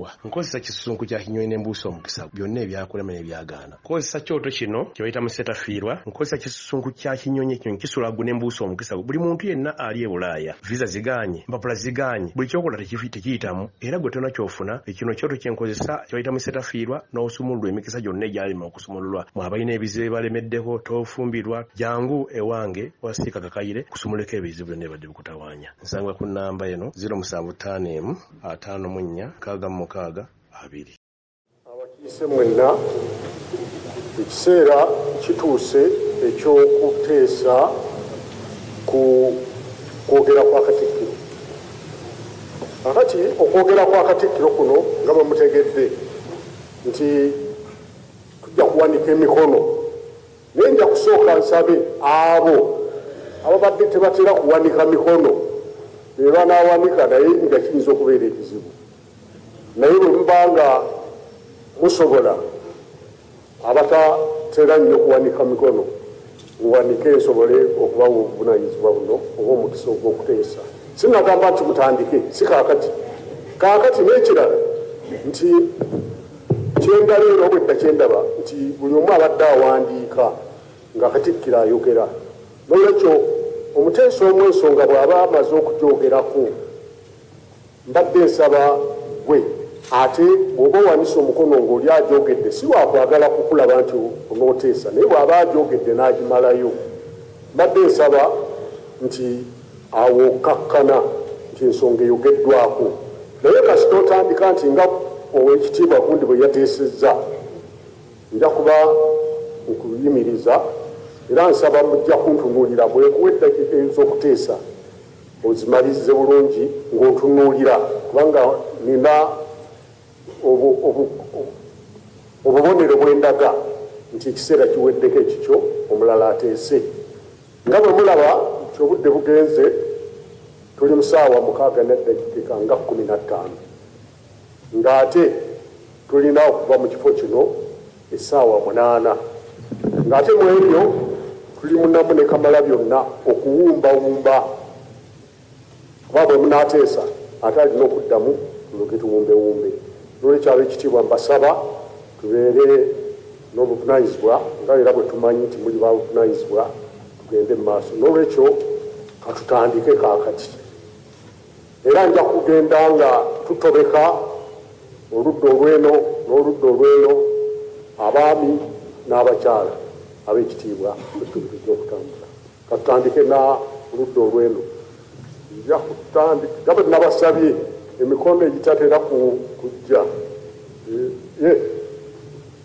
Ssawa nkozesa kisusunku kya kinyonyi n'embuusa omukisa byonna ebyakulema n'ebyagaana. Nkozesa kyoto kino kye bayita musetafiirwa, nkozesa kisusunku kya kinyonyi ekinyonyi kisulagu n'embuusa omukisa. Buli muntu yenna ali e Bulaaya visa ziganye, mpapula ziganye, buli kyokola tekiyitamu era gwe tonna kyofuna. Ekino kyoto kyenkozesa kye bayita musetafiirwa n'osumululwa emikisa gyonna egyalema okusumululwa. Mwabalina ebizibu balemeddeko tofumbirwa jangu ewange wasiika kakayire kusumuleko ebizibu byonna ebadde bikutawaanya. Nsangwa ku nnamba eno 075 54 66 2. Abakiise mwenna ekiseera kituuse ekyokuteesa ku kwogera kwa Katikkiro. Akati okwogera kwa Katikkiro kuno nga bwe mutegedde nti tujja kuwanika emikono, naye nja kusooka nsabe abo ababadde tebatera kuwanika mikono ne banaawanika naye nga kiyinza okubeera ekizibu. Naye bwe muba nga musobola abatatera nnyo kuwanika mikono muwanike nsobole okubawa obuvunaanyizibwa buno oba omukisa ogw'okuteesa. Sinagamba nti mutandike, si kaakati. Kaakati n'ekirala nti kyendaleero obwedda kyendaba nti buli omu abadde awandiika nga Katikkiro ayogera. N'olwekyo omuteesa omu ensonga bw'aba amaze okugyogerako mbadde nsaba gwe ate bw'oba owanise omukono ng'oli agyogedde si wakwagala kukulaba nti onooteesa, naye bw'aba agyogedde n'agimalayo mbadde nsaba nti awo okkakkana nti ensonga eyogeddwako. Naye kasita otandika nti nga Oweekitiibwa Gundi bwe yateesezza nja kuba nkuyimiriza era nsaba mujja kuntunuulira bwekuwa eddakiika ez'okuteesa ozimalirize bulungi ng'ontunuulira kubanga nina obubonero bwendaga nti ekiseera kiweddeko ekikyo omulala ateese. Nga bwe mulaba nti obudde bugenze tuli mu ssaawa 6:15 ng'ate tulina okuva mu kifo kino essaawa 8 ng'ate mu ebyo tuli munamu ne Kamalabyonna okuwumbawumba kuba bwe munaateesa ate alina okuddamu tuloge tuwumbewumbe. N'olwekyo Abeekitiibwa mbasaba tubeere n'obuvunaanyizibwa nga era bwe tumanyi nti muli babuvunaanyizibwa tugende mu maaso. N'olwekyo katutandike kaakati era nja kugenda nga tutobeka oludda olw'eno n'oludda olw'eno abaami n'abakyala Abeekitiibwa tujja okutambula. Katutandike na oludda olw'eno. Nja kutandika nga bwe nabasabye emikono egitatera kujja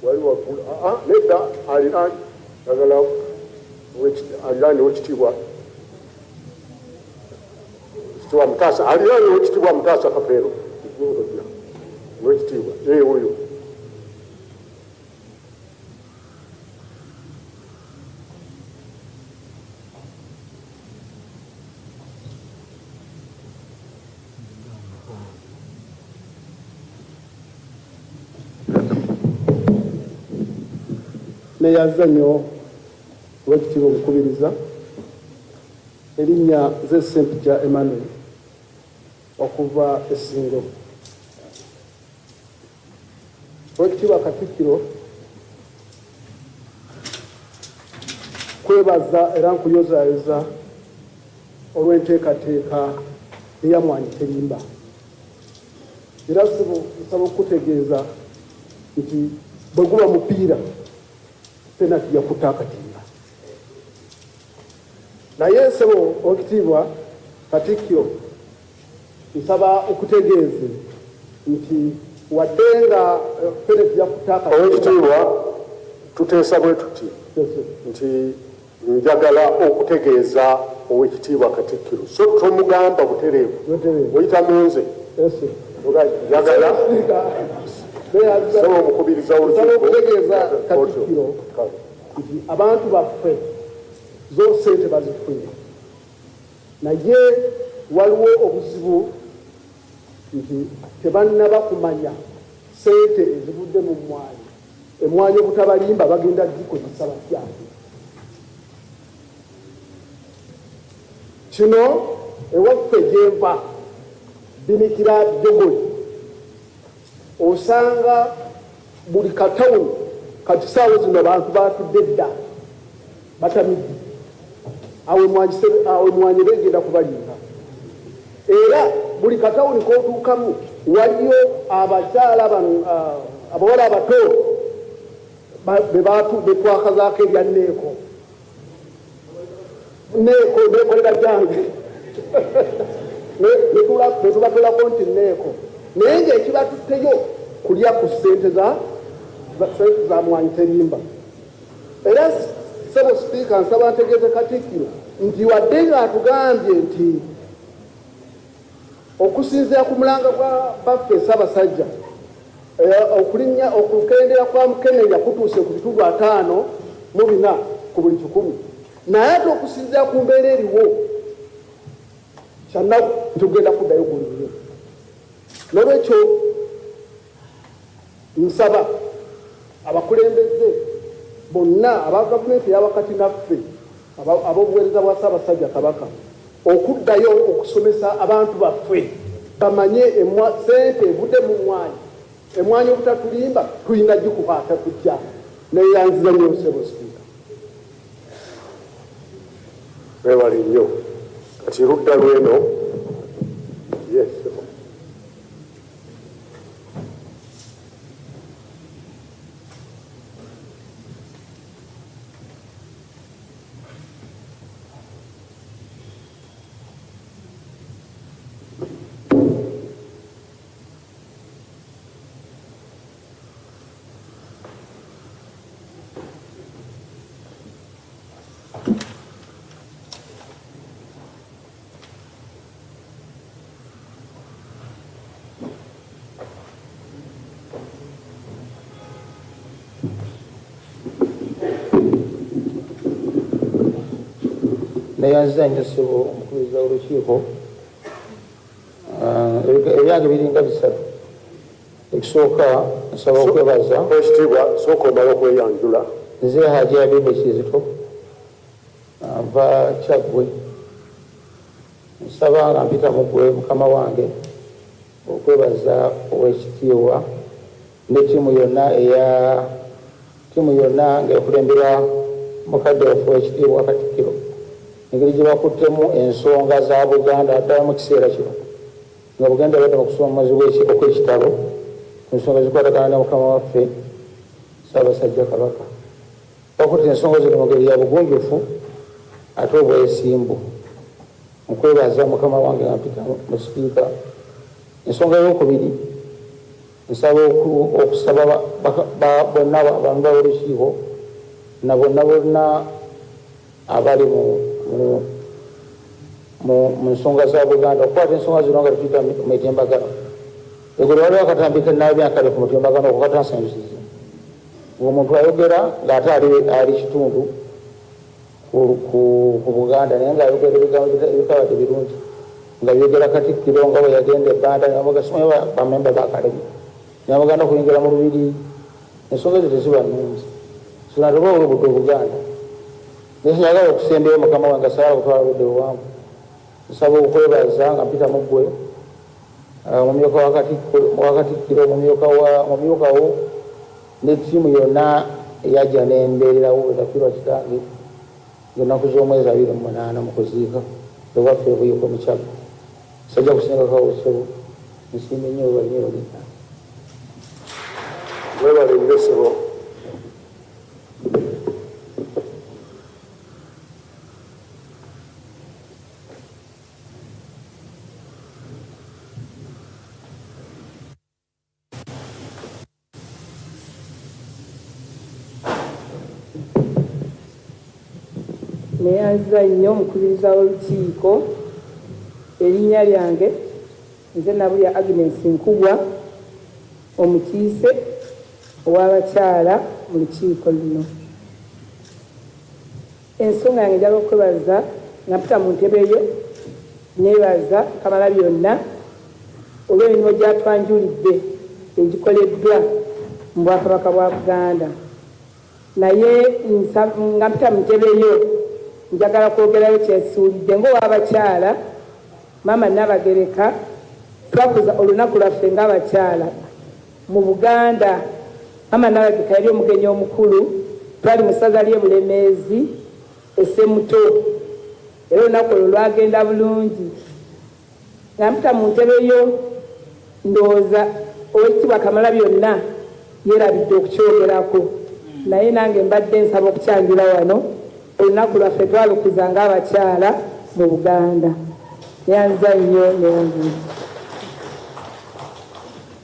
wali waggulu nedda alina aliraanye Oweekitiibwa Mutaasa aliraanye Oweekitiibwa Mutaasa Kafeero Oweekitiibwa oyo neyazza nnyo Oweekitiibwa omukubiriza erinnya ze Ssempijja Emmanuel okuva Essingo. Oweekitiibwa Katikkiro kwebaza era nkuyozaayoza olw'enteekateeka eyamwanyi terimba. Era nsaba okutegeeza nti bwe guba mupiira penalty yakutta akatimba. Naye nsebo Oweekitiibwa Katikkiro nsaba okutegeeze nti wadde nga penalty yakutta akatimba. Oweekitiibwa tuteesa bwe tuti nti njagala okutegeeza Oweekitiibwa Katikkiro so tomugamba butereevu oyita munze njagala omukubiriza okutegeeza Katikkiro nti abantu baffe zo ssente bazifunye naye waliwo obuzibu nti tebannaba kumanya ssente ezivudde mu mmwanyi emmwanyi obutabalimba bagenda gikozesa batya. Kino ewaffe gyenva binikira Jogoli osanga buli katawuni kati saawa zino abantu batudde dda batamidde awe mwanyi begenda kubalinga era buli katawuni kotuukamu waliyo abakyala abawala abato betwakazaako ebya neeko neekolera gyange netubatolako nti neeko naye ngaekibatutteyo kulya ku ssente za mwanyi terimba era sebo sipiika nsaba ntegeeze Katikkiro nti wadde nga atugambye nti okusinziira ku mulanga gwa baffe Ssaabasajja okukendera kwa Mukenenya kutuuse ku bitundu 5 ku buli 100 naye ate okusinziira ku mbeera eriwo kyannaku ntugenda kuddayo gulire nolwekyo nsaba abakulembeze bonna aba gavumenti eyawakati naffe ab'obuweereza bwa Ssaabasajja Kabaka okuddayo okusomesa abantu baffe bamanye sente evudde mu mwanyi emwanyi obutatulimba tulina gikukwata tujja neyanziza nnyo Sebo Sipiika. Webale nnyo kati ludda lweno yes neyanziza nnyo Ssebo omukubiriza w'olukiiko ebyange biringa 3 ekisooka nsaba okwebaza ekitiibwa sooka omala okweyanjula nze Hajji Habibu Kizito ava Kyaggwe nsaba nga mpita mugwe mukama wange okwebaza ow'ekitiibwa ne ttiimu yonna ng'ekulembera mukadde waffe ow'ekitiibwa Katikkiro engeri gye bakuttemu ensonga za Buganda ddala mu kiseera kino nga Buganda badde mu kusoma mu mwezi okw'ekitalo ku nsonga zikwatagana ne mukama waffe Ssaabasajja Kabaka bakutte ensonga zino mu ngeri ya bugunjufu ate obwesimbu mu kwebaza mukama wange nga mpita mu sipiika. Ensonga y'okubiri nsaba okusaba bonna abantu b'olukiiko na bonna abali mu nsonga za Buganda okukwata ensonga zino nga tuyita mu mitimbagano egolo waliwo akatambika nabyakale ku mutimbagano okukatansanyiziza ng'omuntu ayogera ng'ate ali kitundu ku Buganda naye ng'ayogera ebigambo ebikabadde birungi nga byogera Katikkiro nga bwe yagenda ebbanda nabagasomye bamemba bakalemi nabaganda kuyingira mu lubiri ensonga ezo teziba nnungi sinatoba olubudde Obuganda naye sinyagala okusembayo mukama wange asala kutwala budde buwanvu nsaba okwebaza nga mpita muggwe omumyuka wa Katikkiro omumyuka wo ne ttiimu yonna eyajja nembeererawo etafiirwa kitange ng'ennaku z'omwezi 28 mu kuziika ewaffe ebuyiko mu Kyaggwe sajja kusingakawo Ssebo nsiimye nnyo webalinyo olina webale nnyo Ssebo. neyanziza nnyo omukubiriza w'olukiiko erinnya lyange nze Nabulya Agnes Nkubwa omukiise ow'abakyala mu lukiiko luno. Ensonga yange njagala okwebaza nga mpita mu ntebe yo neebaza Kamalabyonna olw'emirimu gyatwanjulidde egikoleddwa mu Bwakabaka bwa Buganda naye nga mpita mu ntebe yo njagala kwogerayo kyesuulidde ng'ow'abakyala Maama Nabagereka twakuza olunaku lwaffe ng'abakyala mu Buganda. Mama Nalagika yali omugenyi omukulu, twali mu ssaza ly'e Bulemeezi Essemuto. Era olunaku olwo lwagenda bulungi. Nga mpita mu ntebe yo ndowooza Oweekitiibwa Kamalabyonna yeerabidde okukyogerako. Naye nange mbadde nsaba okukyanjula wano olunaku lwaffe twalukuza ng'abakyala mu Buganda. Yanza nnyo neyanzi.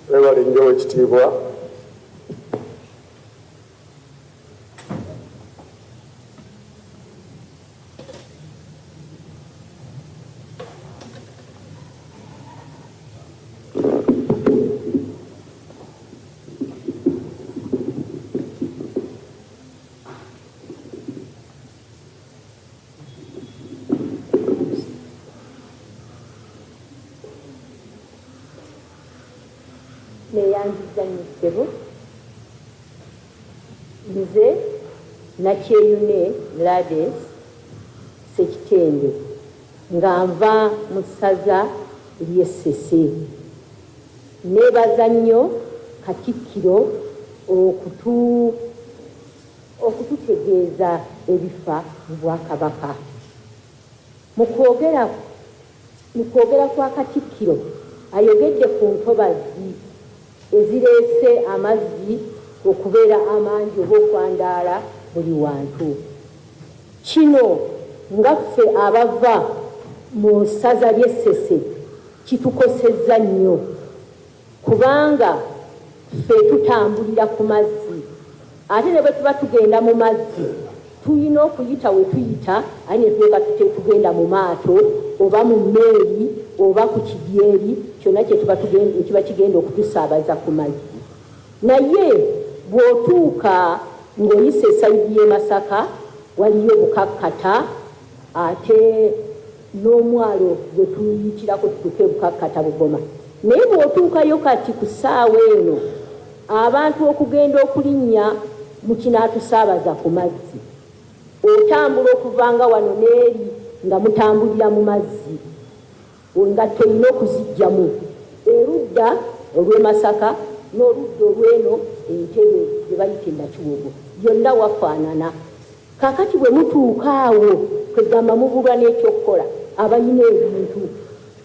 Weebale nnyo Oweekitiibwa. Neyanziza nnyo nze Nakyeyune Gladys Ssekitende nga nva mu ssaza ly'e Ssese. Neebaza nnyo Katikkiro okututegeeza ebifa mu Bwakabaka. Mu kwogera kwa Katikkiro ayogedde ku ntobazi ezireese amazzi okubeera amangi oba okwandaala buli wantu. Kino ngaffe abava mu ssaza ly'e Ssese kitukosezza nnyo kubanga ffe tutambulira ku mazzi ate ne bwe tuba tugenda mu mazzi tulina okuyita we tuyita aye ne tuleka tugenda mu maato oba mu mmeeri oba ku kidyeri kyonna kiba kigenda okutusaabaza ku mazzi. Naye bw'otuuka ng'oyisa esayidi y'e Masaka waliyo Bukakkata ate n'omwalo gwe tuyitirako tutuuke Bukakkata Bugoma. Naye bw'otuukayo kati ku ssaawa eno abantu okugenda okulinnya mu kinaatusaabaza ku mazzi otambula okuvanga wano n'eri nga mutambulira mu mazzi nga tolina okuziggyamu erudda olw'e Masaka n'oludda olw'eno Entebbe gye bayita Nakiwogo byonna wafaanana. Kaakati bwe mutuuka awo kwegamba mubulwa n'ekyokukola abalina ebintu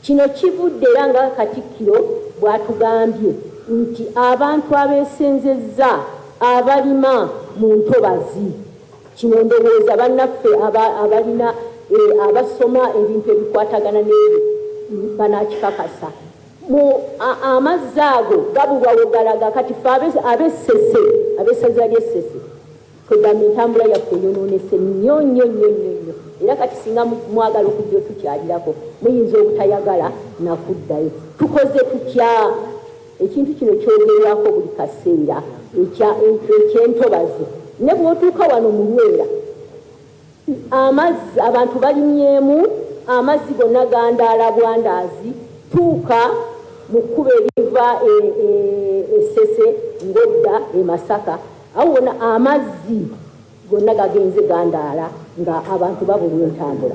kino kivudde era nga Katikkiro bw'atugambye nti abantu abeesenzezza abalima mu ntobazi. Kino ndowooza bannaffe abalina abasoma ebintu ebikwatagana n'ebyo banaakikakasa. Amazzi ago gabulwa we galaga kati ffe ab'Essese ab'essaza ly'e Ssese kwegamba entambula yaffe yonoonese nnyo nnyo nnyo nnyo era kati singa mwagala okujja tukyalirako muyinza obutayagala nakuddayo. Tukoze tutya? Ekintu kino kyogerwako buli kaseera eky'entobazi. Ne bw'otuuka wano mu Lwera amazzi abantu balimyemu amazzi gonna gandaala bwandaazi. Tuuka mu kkubo eriva Ssese ng'odda e Masaka awo wona amazzi gonna gagenze gandaala nga abantu babulwa entambula.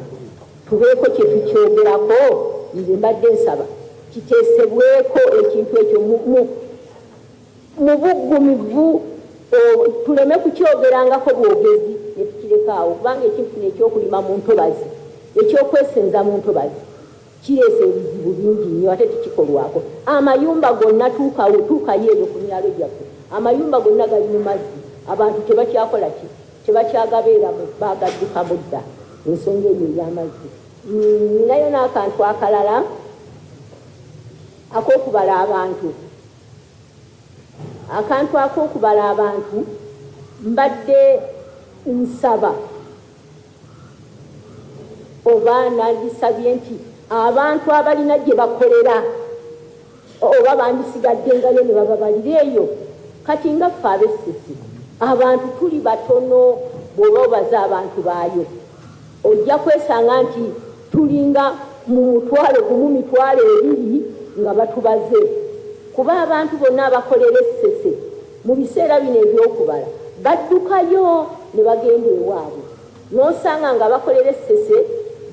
Tubeeko kye tukyogerako. Nze mbadde nsaba kiteesebweko ekintu ekyo mu buggumivu tuleme kukyogerangako bwogezi ne tukirekawo kubanga ekintu kino ekyokulima mu ntobazi ekyokwesenza mu ntobazi kireese ebizibu bingi nnyo ate tekikolwako. Amayumba gonna tuukayo eyo ku myalo gyaffe amayumba gonna gali mu mazzi abantu tebakyakola ki tebakyagabeeramu bagaddukamu dda ensonga eyo ey'amazzi. Ninayo n'akantu akalala ak'okubala abantu. Akantu ak'okubala abantu mbadde nsaba oba nandisabye nti abantu abalina gye bakolera oba bandisigadde ngayo ne bababalira eyo. Kati nga ffe ab'Essese abantu tuli batono bw'oba obaza abantu baayo ojja kwesanga nti tulinga mu mutwalo gumu mitwalo ebiri nga batubaze kuba abantu bonna abakolera Essese mu biseera bino ebyokubala baddukayo ne bagenda ewaabwe. N'osanga nga abakolera Essese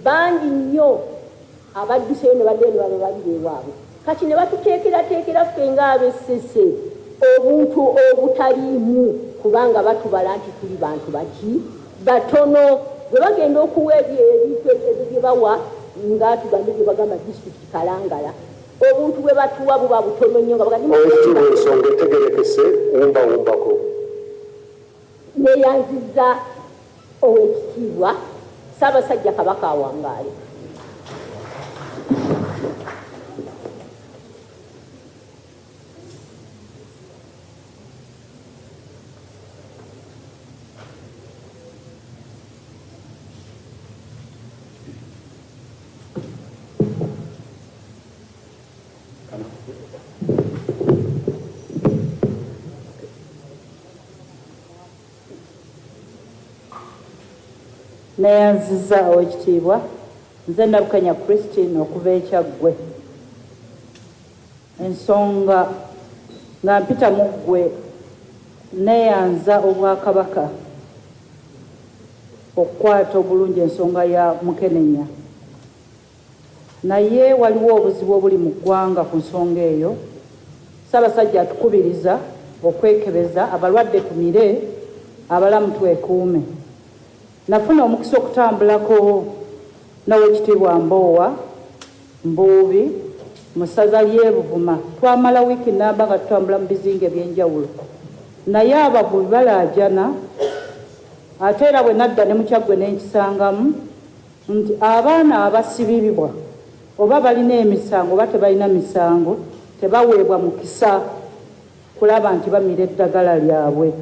bangi nnyo abadduseyo ne bagenda bababalira ewaabwe. Kati ne batuteekerateekera ffe nga ab'Essese obuntu obutaliimu kubanga batubala nti tuli bantu baki batono bwe bagenda okuwa ebintu ebyo bye bawa nga tugambe bye bagamba disitulikiti Kalangala obuntu bwe batuwa buba butono nnyo nga bagamba ensonga etegerekese wumbawumbako neyanziza owekitiibwa Ssaabasajja Kabaka awangaale. Neyanziza owekitiibwa nze Nabukenya Christine okuva eKyaggwe ensonga nga mpita mu ggwe neyanza Obwakabaka okukwata obulungi ensonga ya Mukenenya naye waliwo obuzibu obuli mu ggwanga ku nsonga eyo. Ssaabasajja atukubiriza okwekebeza abalwadde tumire abalamu twekuume. Nafuna omukisa okutambulako n'owekitiibwa Mboowa Mbuubi mu ssaza ly'e Buvuma. Twamala wiiki nnamba nga tutambula mu bizinga eby'enjawulo naye abavubi balaajana ate era bwe nadda ne mu Kyaggwe n'enkisangamu nti abaana abasibibwa oba balina emisango oba tebalina misango tebaweebwa mukisa kulaba nti bamira eddagala lyabwe.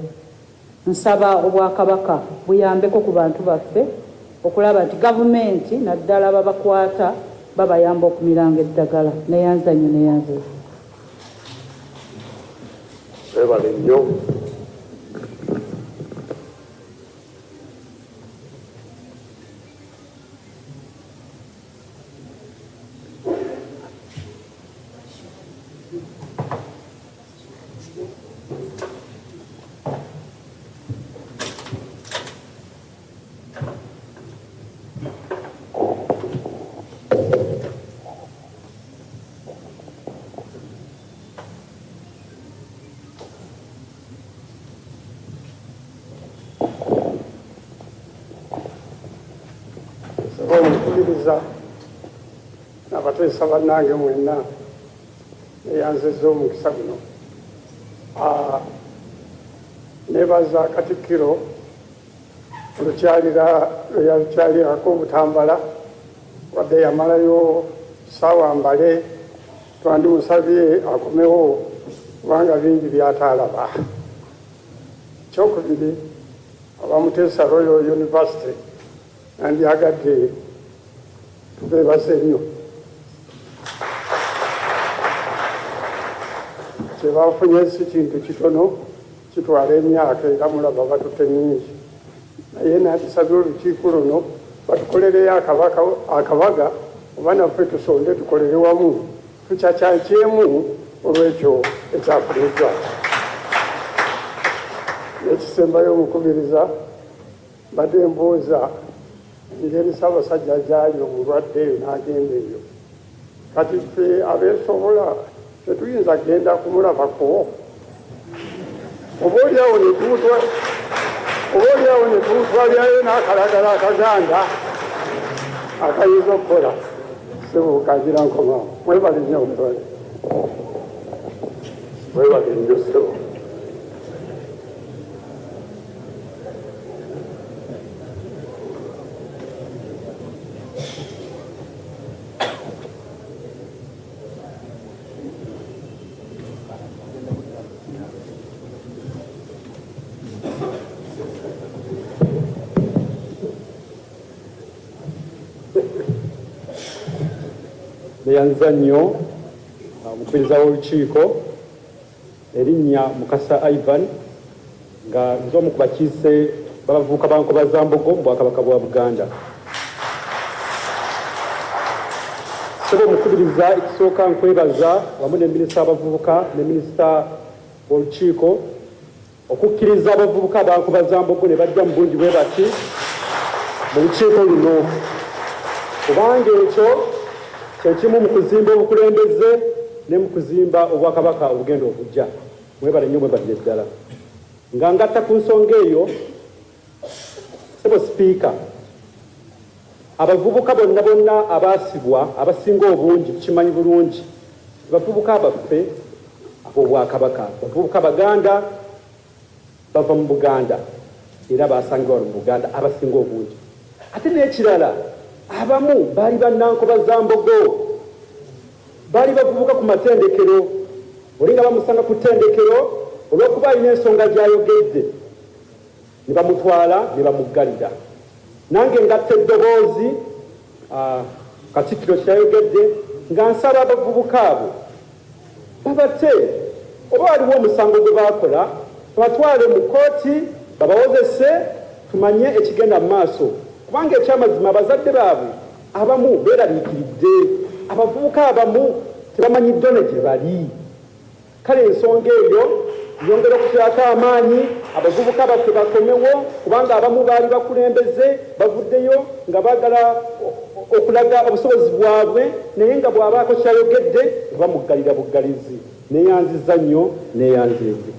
Nsaba Obwakabaka buyambeko ku bantu baffe okulaba nti gavumenti naddala babakwata babayamba okumiranga eddagala. Neyanza nnyo neyanza. Ebale nnyo. Omukubiriza n'abateesa bannange mwenna neyanziza omukisa guno. Nebaza Katikkiro olukyalirako Butambala wadde yamalayo ssaawa mbale twandimusabye akomewo kubanga bingi byataalaba. Kyokubiri abamuteesa Royal University nandyagadde tubeebase nnyo kyebafunye si kintu kitono kitwala emyaka era mulaba batutte nnyingi naye nandisabye olukiiko luno batukolereyo akabaga oba naffe tusonde tukolere wamu tucacyakyemu olwekyo ekyafuliddwa. Nekisembayo omukubiriza mbadde mbuuza engeri Ssaabasajja gyali omulwadde eyo n'agenda eyo kati ffe abeesobola tetuyinza genda kumulabako oba oliawo netutwalyayo n'akalagala akaganda akayinza okukola sebukagira nkomawo. Mwebale nnyo omutwale, mwebale nnyo sebo. Neyanza nnyo omukubiriza w'olukiiko erinnya Mukasa Ivan nga nze omu ku bakiise b'abavubuka ba Nkobazambogo mu Bwakabaka bwa Buganda. Sebo omukubiriza ekisooka nkwebaza wamu ne minisita w'abavubuka ne minisita w'olukiiko okukkiriza abavubuka ba Nkobazambogo ne bajja mu bungi bwe bati mu lukiiko luno kubanga ekyo kyekimu mu kuzimba obukulembeze ne mu kuzimba Obwakabaka obugenda okujja. mwebale nnyo mwebadde ddala nga ngatta ku nsonga eyo sebo sipiika abavubuka bonna abaasibwa abasinga obungi tukimanyi bulungi bavubuka baffe ab'obwakabaka bavubuka baganda bava mu buganda era basangibwa mu buganda abasinga obungi ate n'ekirala abamu baali bannankoba za mbogo baali bavubuka ku matendekero olinga bamusanga ku ttendekero olw'okuba alina ensonga gy'ayogedde ne bamutwala ne bamuggalira nange ngatta eddoboozi Katikkiro kyayogedde nga nsaba abavubuka abo babate oba waliwo omusango gwe baakola babatwale mu kooti babawozese tumanye ekigenda mu maaso kubanga ekyamazima abazadde baabwe abamu beeraliikiridde abavubuka abamu tebamanyi ddone gye bali kale ensonga eyo yongera okukyako amaanyi abavubuka baffe bakomewo kubanga abamu baali bakulembeze bavuddeyo nga baagala okulaga obusobozi bwabwe naye nga bw'abaako kyayogedde bamuggalira buggalizi neeyanziza nnyo neeyanzize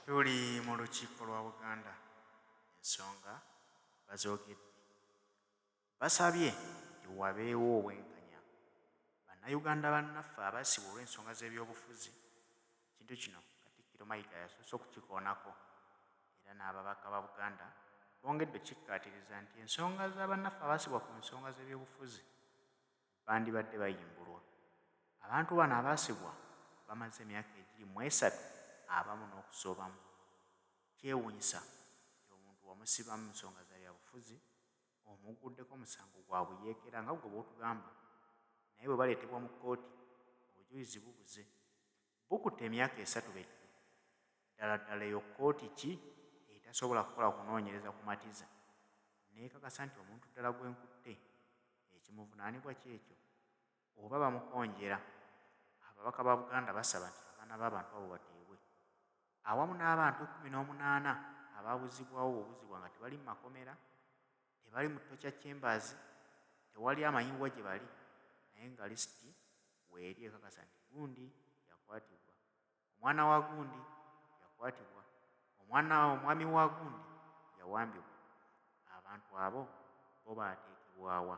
tuli mu lukiiko lwa Buganda ensonga bazoogedde basabye nti wabeewo obwenkanya bannayuganda bannaffe abaasibwa olw'ensonga z'ebyobufuzi kintu kino Katikkiro Mayiga yasoose okukikoonako era n'ababaka ba Buganda bongedde kikkaatiriza nti ensonga z'abannaffe abaasibwa ku nsonga z'ebyobufuzi bandibadde bayimbulwa abantu bano abaasibwa bamaze emyaka egiri mu 3 abamu n'okusoobamu kyewuunyisa nti omuntu wamusiba mu nsonga za byabufuzi omugguddeko omusango gwabwe yeekera nga gwe bw'otugamba naye bwe baleetebwa mu kkooti obujulizi bubuze bukutte emyaka 3 bedde ddala eyo kkooti ki etasobola kukola kunoonyereza kumatiza neekakasa nti omuntu ddala gwenkutte ekimuvunaanibwa kyekyo oba bamukonjera ababaka ba Buganda basaba nti abaana b'abantu abo bateebwe awamu n'abantu 18 abaabuzibwawo obuzibwa nga tebali mu makomera tebali mu torture chambers tewali amanyiwa gye bali naye nga lisiti weeri ekakasa nti gundi yakwatibwa omwana wa gundi yakwatibwa omwami wa gundi yawambibwa abantu abo bo baateekebwawa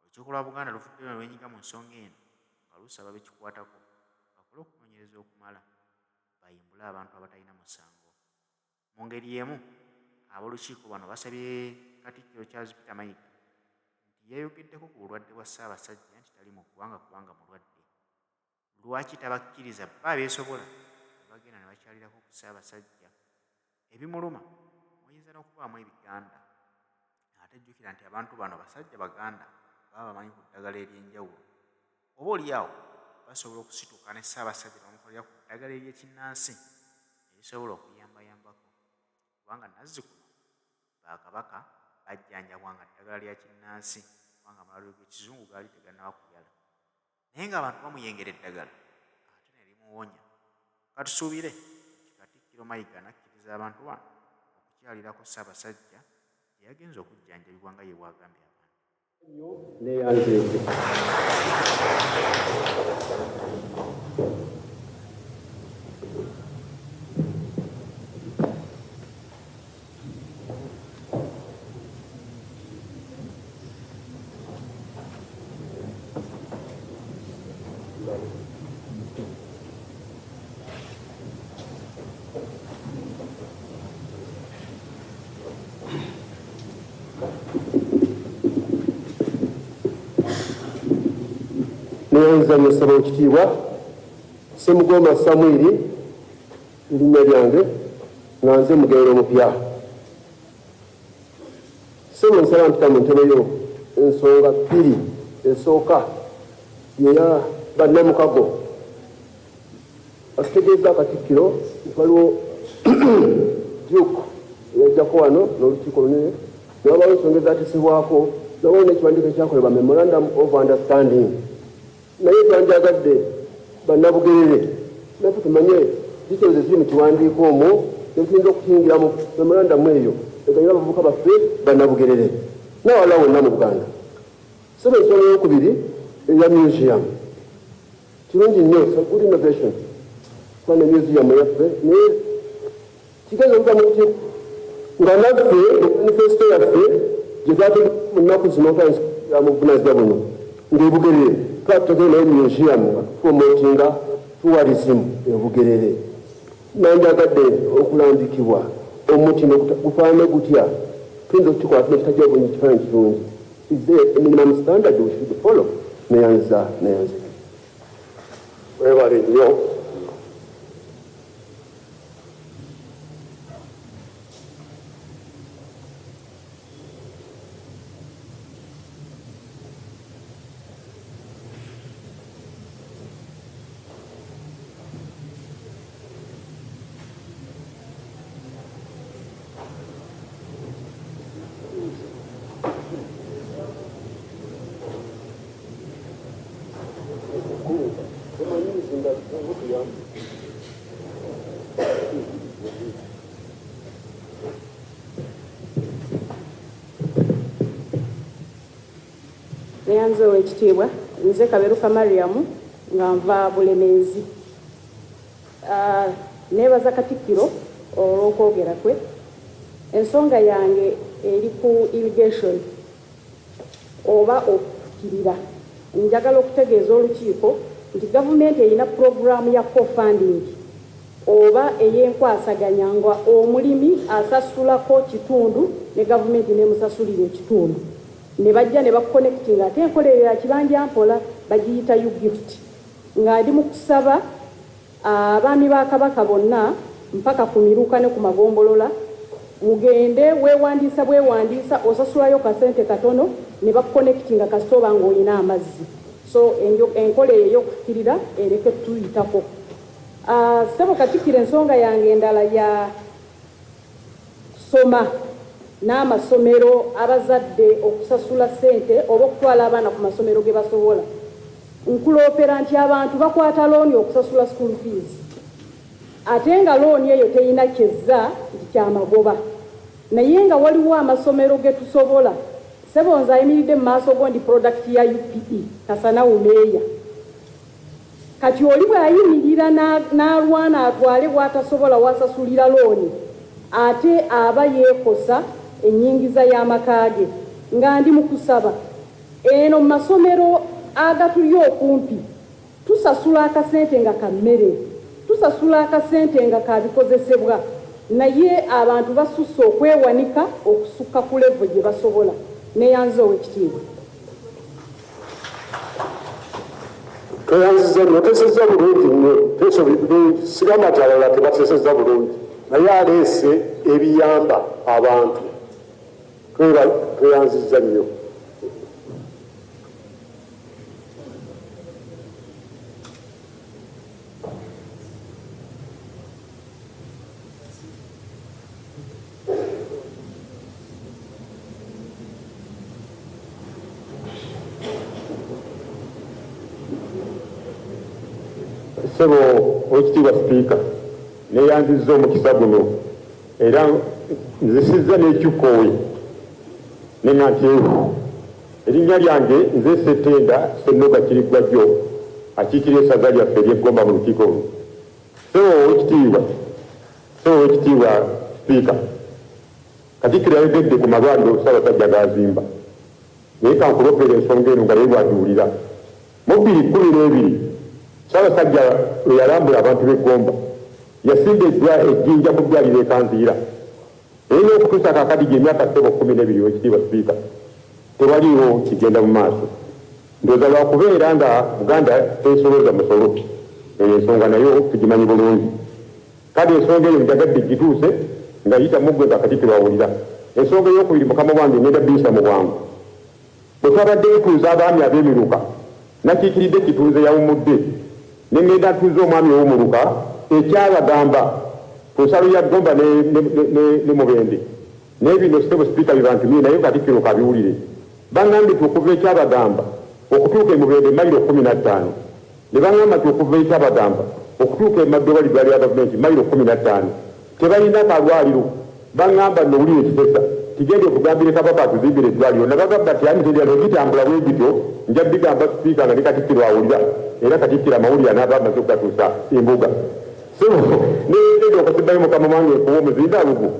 olukiiko lwa Buganda luvuddeyo lwenyiga mu nsonga eno nga lusaba bekikwatako bakole okunoonyereza okumala bayimbule abantu abatalina musango mu ngeri emu ab'olukiiko bano basabye Katikkiro Charles Peter Mayiga nti yeeyogeddeko ku bulwadde bwa Ssaabasajja nti tali mu ggwanga kubanga mulwadde lwaki tabakkiriza bba abeesobola ne bagenda ne bakyalirako ku Ssaabasajja ebimuluma muyinza n'okubaamu ebiganda ate jjukira nti abantu bano basajja baganda baba bamanyi ku ddagala ery'enjawulo oba oliawo basobola okusituka ne Ssaabasajja bamukolera ku ddagala ery'ekinnansi erisobola okuyambayambako kubanga Nazzikuno bakabaka bajjanjabwanga ddagala lya kinnansi kubanga amalwaliro g'ekizungu gaali tegannaba kuyala naye ng'abantu bamuyengera eddagala ate ne limuwonya katusuubire nti Katikkiro Mayiga nakkiriza abantu bano okukyalirako Ssaabasajja teyagenza okujjanjabibwa nga ye bwagambye abantu neeyanzize neyanziza nnyo ekitiibwa Ssemugomba Samwiri erinnya lyange nga nze mugenero omupya ssebo nsala mpita mu ntebe yo ensonga 2 esooka yeya bannamukago atutegeeza Katikkiro nti waliwo duke eyajjako wano n'olukiiko lunene newabawo ensonga ezatisibwako nabawo n'ekiwandiiko ekyakolebwa memorandum of understanding naye twanjagadde bannabugerere naffe tumanye details eziri mu kiwandiiko omwo netuyinza okuyingira mu memorandamu eyo eganyira abavubuka baffe bannabugerere nawala wonna mu Buganda sebo ensonga eyokubiri eya museum kirungi nnyo good innovation kwana museum yaffe naye kigeze okuva mu lukiiko nga naffe manifesito yaffe gye twateka mu nnaku zino ya mu buvunaanyizibwa buno ng'ebugerere twatuteekeo naye museum nga tupromotinga tourism ebugerere nanjagadde okulambikibwa omuti gufaane gutya tuyinza okukikwata nekitajja bunyi kifaananyi kirungi is there a minimum standard we should follow neyanziza webale nnyo Neyanze ow'ekitiibwa nze Kaberuka Mariam nga nva Bulemeezi. Neebaza Katikkiro olw'okwogera kwe. Ensonga yange eri ku irrigation oba okukirira. Njagala okutegeeza olukiiko nti gavumenti erina puroguraamu ya co-funding oba ey'enkwasaganya nga omulimi asasulako kitundu ne gavumenti nemusasulira ekitundu. Ne bajja ne bakuconnectinga ate enkolerera kibanja mpola bagiyita ugift nga ndi mu kusaba abaami ba Kabaka bonna mpaka ku miruka ne ku magombolola mugende weewandiisa osasulayo kasente katono ne bakuconnectinga kasitoba ng'olina amazzi so enkolerera ey'okufukirira ereke tuyitako. Ssebo Katikkiro ensonga yange endala ya soma n'amasomero abazadde okusasula ssente oba okutwala abaana ku masomero ge basobola. Nkuloopera nti abantu bakwata looni okusasula school fees ate nga looni eyo teyina kyezza nti kyamagoba naye nga waliwo amasomero ge tusobola. Ssebo nze ayimiridde mu maaso go ndi product ya UPE Kasana Umeeya. Kati oli bw'ayimirira n'alwana atwale bw'atasobola wasasulira looni ate aba yeekosa ennyingiza y'amakaage nga ndi mu kusaba eno mu masomero agatuli okumpi tusasula akasente nga ka mmere tusasula akasente nga ka bikozesebwa naye abantu basusse okwewanika okusukka ku levo gye basobola. Neyanze ow'ekitiibwa. tweyanziza notesezza bulungi nnyo tesobulungi sigamba nti abalala tebatesezza bulungi naye aleese ebiyamba abantu tweyanziza nnyo. Ssebo Oweekitiibwa Sipiika neeyanzizza omukisa guno era nzisizza n'ekyukkoowe ne Nantyeru. Erinnya lyange nze Ssettenda Ssennoga Kiriggwajjo akiikirira essaza lyaffe ery'Eggomba mu lukiiko luno. Ssebo Oweekitiibwa Sipiika, Katikkiro yayogedde ku malwaliro Ssaabasajja g'azimba naye kankulopera ensonga eno nga ye bw'agiwulira. Mu 2012 Ssaabasajja lwe yalambula abantu b'Eggomba yasimbiddwa ejjinja mu ddwaliro ekanziira naye n'okutuusa kaakati gy'emyaka 12 Oweekitiibwa Sipiika tewaliwo kigenda mu maaso. Ndowooza lwakubeera nga Buganda teesolooza musolo eyo ensonga nayo tugimanyi bulungi. Kale ensonga eyo njagadde gituuse nga yita muggwe nga Katikkiro awulira. Ensonga ey'okubiri mukama wange ngenda biisa mu bwangu. Bwe twabadde ntuuza abaami ab'emiruka nakiikiridde kitunze yawumudde ne ngenda ntuuza omwami ow'omuluka ekyabagamba ku nsalo ya Ggomba ne Mubende naye bino Ssebo Sipiika bibantumye naye Katikkiro kabiwulire. Bangambye nti okuva ekyabagamba okutuuka e Mubende mayiro 15 ne bangamba nti okuva ekyabagamba okutuuka e Maddoba lidwa lya gavumenti mayiro 15 tebalina kalwaliro. Bangamba nowulire ekitesa kigende okugambira Kabaka atuzimbire eddwaliro nabagamba nti ani gitambula bwe bityo nja bigamba Sipiika nga ne Katikkiro awulira era Katikkiro amawulire anaaba amaze okugatuusa embuga. ndio okasibayo mukama wange kuwa omuzindalugu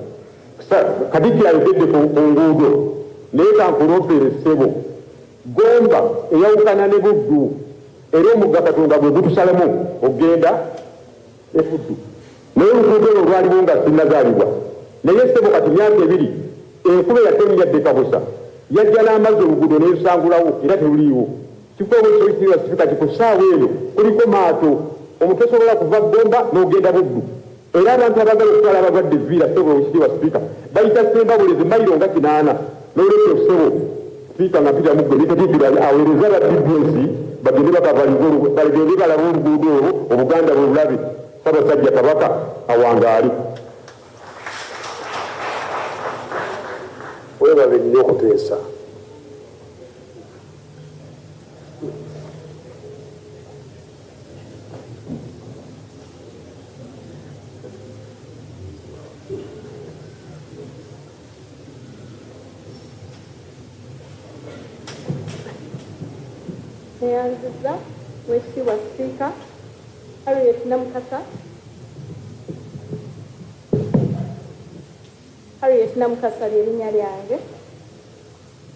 Katikkiro ayogedde ku nguudo naye kankuloopeere ssebo gomba eyawukana ne Buddu era omugga Katonda gwe gutusalamu ogenda efuddu naye oluguudo olwo lwaliwo nga sinnazaalibwa naye ssebo kati myaka ebiri enkuba yatemyadde kabusa yajja n'amazzi oluguudo nelusangulawo era teruliiwo kikobasifika ku ssaawa eyo kuliko maato omuntu osobola kuva Gomba n'ogenda Buddu era abantu abagala okutwala abalwadde viira ssebo ekitiibwa sipiika bayita Ssembabulezi mayiro nga 8 n'olwekyo ssebo sipiika nga Peter Muggwe nikatiibira aweereza ba DPS bagende bagende balaba oluguudo olwo Obuganda bwe bulabe Ssaabasajja Kabaka awangaali. Weebabe nnyo okuteesa. Neyanziza wekitiibwa sipiika Harriet Namukasa. Harriet Namukasa ly'erinnya lyange,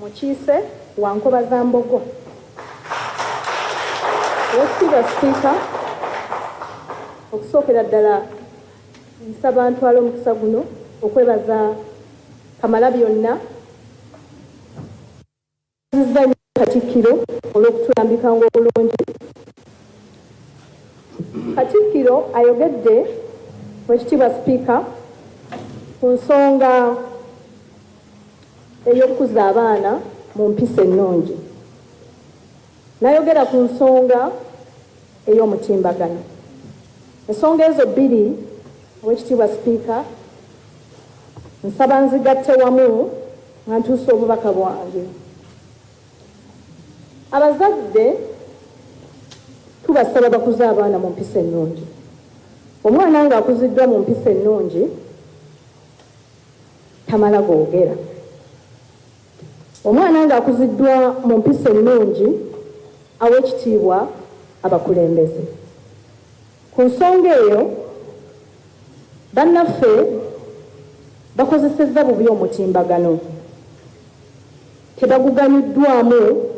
mukiise wa Nkobazambogo. Wekitiibwa sipiika, okusookera ddala nsaba ntwala omukisa guno okwebaza Kamalabyonna Katikkiro olw'okutulambikanga obulungi. Katikkiro ayogedde wekitiibwa sipiika ku nsonga ey'okukuza abaana mu mpisa ennungi. N'ayogera ku nsonga ey'omutimbagano. Ensonga ezo bbiri wekitiibwa sipiika nsaba nzigatte wamu nga ntuusa obubaka bwange. Abazadde tubasaba bakuze abaana mu mpisa ennungi. Omwana ng'akuziddwa mu mpisa ennungi tamala googera. Omwana ng'akuziddwa mu mpisa ennungi awa ekitiibwa abakulembeze. Ku nsonga eyo bannaffe bakozesezza bubi omutimbagano, tebaguganyuddwamu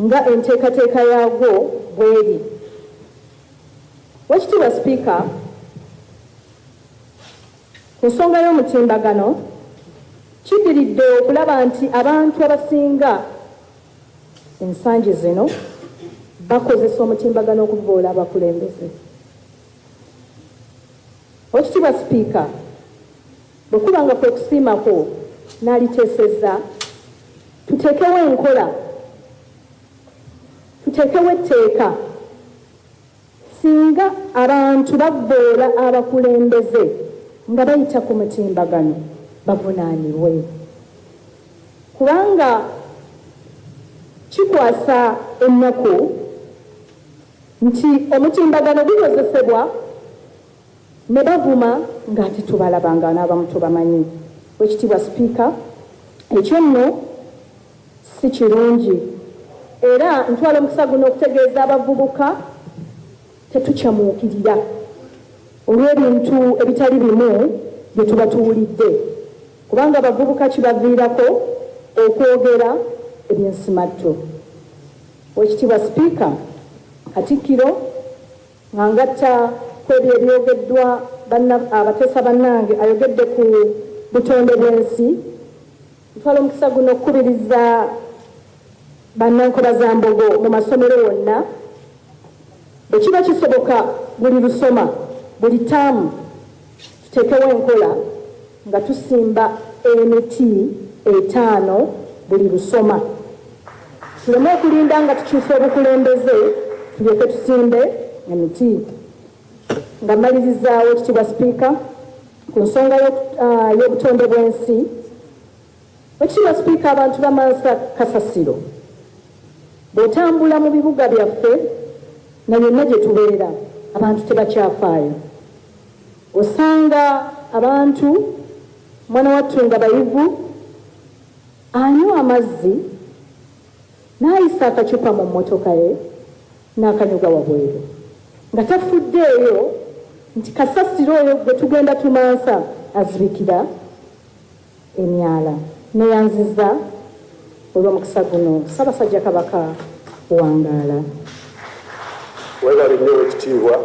nga enteekateeka yaagwo bw'eri. Wekitiibwa sipiika, ku nsonga y'omutimbagano kiddiridde okulaba nti abantu abasinga ensangi zino bakozesa omutimbagano okuvoola abakulembeze. Wekitiibwa sipiika, bwe kuba nga kwe kusiimako n'aliteesezza, tuteekewo enkola, tuteekewo etteeka, singa abantu bavoola abakulembeze nga bayita ku mutimbagano bavunaanibwe. Kubanga kikwasa ennaku nti omutimbagano gukozesebwa ne bavuma ng'ate tubalabanga n'abamu tubamanyi. Wekitiibwa sipiika, ekyo nno si kirungi. Era ntwala omukisa guno okutegeeza abavubuka tetukyamuukirira olw'ebintu ebitali bimu bye tuba tuwulidde, kubanga abavubuka kibaviirako okwogera eby'ensimatto. Wekitiibwa sipiika, Katikkiro nga ngatta ku ebyo ebyogeddwa abateesa bannange ayogedde ku butonde bw'ensi, ntwala omukisa guno okukubiriza Bannankolazambogo mu masomero wonna bwe kiba kisoboka buli lusoma buli taamu tuteekewo enkola nga tusimba emiti 5 buli lusoma. Tuleme okulinda nga tukyusa obukulembeze tulyoke tusimbe emiti. Nga mmalirizzaawo ekitiibwa sipiika ku nsonga y'obutonde bw'ensi. Ekitiibwa sipiika, abantu bamansa kasasiro bw'otambula mu bibuga byaffe na byonna gye tubeera abantu tebakyafaayo. Osanga abantu mwana wattu nga bayivu anywa amazzi n'ayisa akacupa mu mmotoka ye n'akanyuga wabweru. nga tafuddeeyo nti kasasiro oyo gwe tugenda tumansa azibikira emyala neyanziza olw'omukisa guno Ssaabasajja Kabaka Wangaala. Webale nnyo ekitiibwa